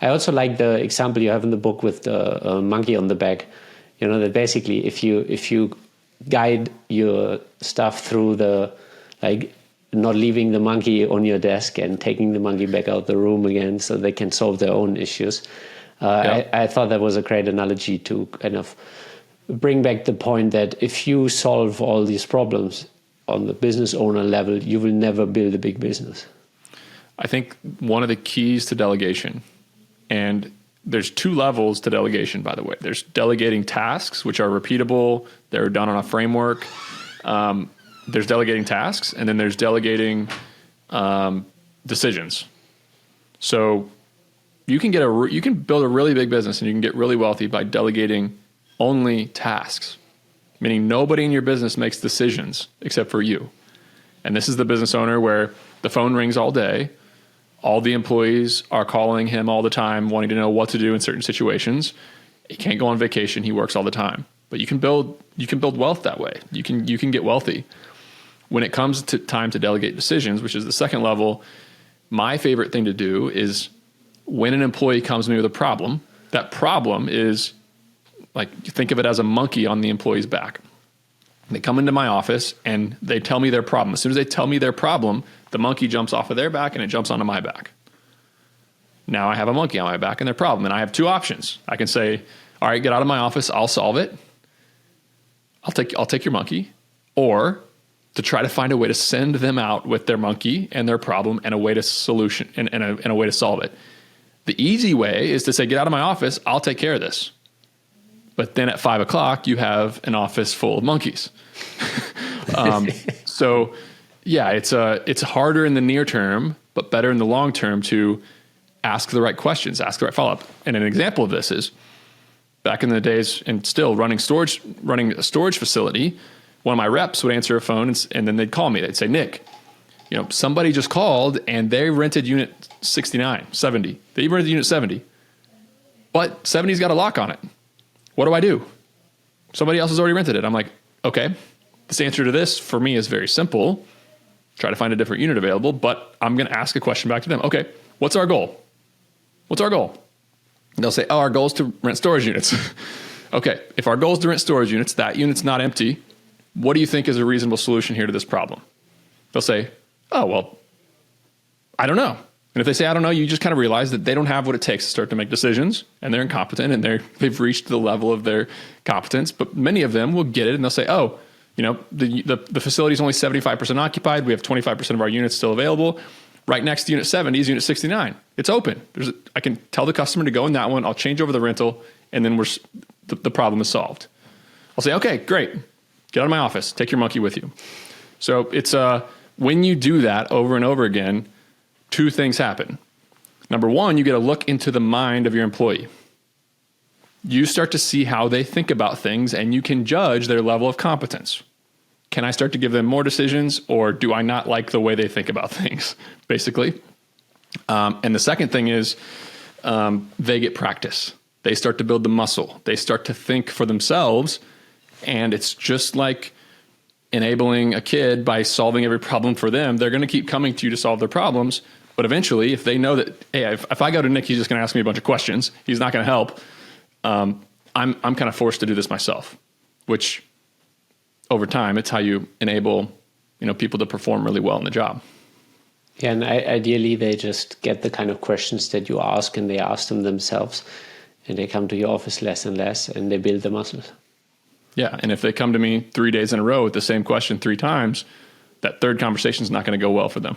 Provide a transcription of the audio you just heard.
I also like the example you have in the book with the monkey on the back. That basically if you guide your stuff through the, like, not leaving the monkey on your desk and taking the monkey back out the room again so they can solve their own issues. I thought that was a great analogy to kind of bring back the point that if you solve all these problems on the business owner level, you will never build a big business. I think one of the keys to delegation, and there's 2 levels to delegation, by the way. There's delegating tasks, which are repeatable. They're done on a framework. There's delegating tasks, and then there's delegating decisions. So you can build a really big business and you can get really wealthy by delegating only tasks, meaning nobody in your business makes decisions except for you. And this is the business owner where the phone rings all day. All the employees are calling him all the time, wanting to know what to do in certain situations. He can't go on vacation. He works all the time. But you can build wealth that way. You can get wealthy. When it comes to time to delegate decisions, which is the second level, my favorite thing to do is when an employee comes to me with a problem, that problem is, like, think of it as a monkey on the employee's back. They come into my office and they tell me their problem. As soon as they tell me their problem, the monkey jumps off of their back and it jumps onto my back. Now I have a monkey on my back and their problem. And I have 2 options. I can say, all right, get out of my office. I'll solve it. I'll take your monkey. Or to try to find a way to send them out with their monkey and their problem and a way to solution and a way to solve it. The easy way is to say, get out of my office. I'll take care of this. But then at 5 o'clock, you have an office full of monkeys. So yeah, it's harder in the near term, but better in the long term to ask the right questions, ask the right follow-up. And an example of this is back in the days and still running a storage facility, one of my reps would answer a phone and then they'd call me. They'd say, Nick, somebody just called and they rented unit 69, 70. They rented unit 70, but 70's got a lock on it. What do I do? Somebody else has already rented it. I'm like, okay, this answer to this for me is very simple. Try to find a different unit available, but I'm going to ask a question back to them. Okay, what's our goal? What's our goal? And they'll say, our goal is to rent storage units. Okay, if our goal is to rent storage units, that unit's not empty. What do you think is a reasonable solution here to this problem? They'll say, well, I don't know. And if they say, I don't know, you just kind of realize that they don't have what it takes to start to make decisions and they're incompetent and they've reached the level of their competence. But many of them will get it and they'll say, the facility is only 75% occupied. We have 25% of our units still available. Right next to unit 70 is unit 69. It's open. I can tell the customer to go in that one. I'll change over the rental and then the problem is solved. I'll say, okay, great. Get out of my office. Take your monkey with you. So it's when you do that over and over again, 2 things happen. Number 1, you get a look into the mind of your employee. You start to see how they think about things and you can judge their level of competence. Can I start to give them more decisions or do I not like the way they think about things, basically? And the second thing is they get practice. They start to build the muscle. They start to think for themselves. And it's just like enabling a kid by solving every problem for them. They're going to keep coming to you to solve their problems. But eventually, if they know that, hey, if I go to Nick, he's just going to ask me a bunch of questions. He's not going to help. I'm kind of forced to do this myself, which over time, it's how you enable, people to perform really well in the job. Yeah, and ideally, they just get the kind of questions that you ask and they ask them themselves. And they come to your office less and less and they build the muscles. Yeah, and if they come to me 3 days in a row with the same question 3 times, that third conversation is not going to go well for them.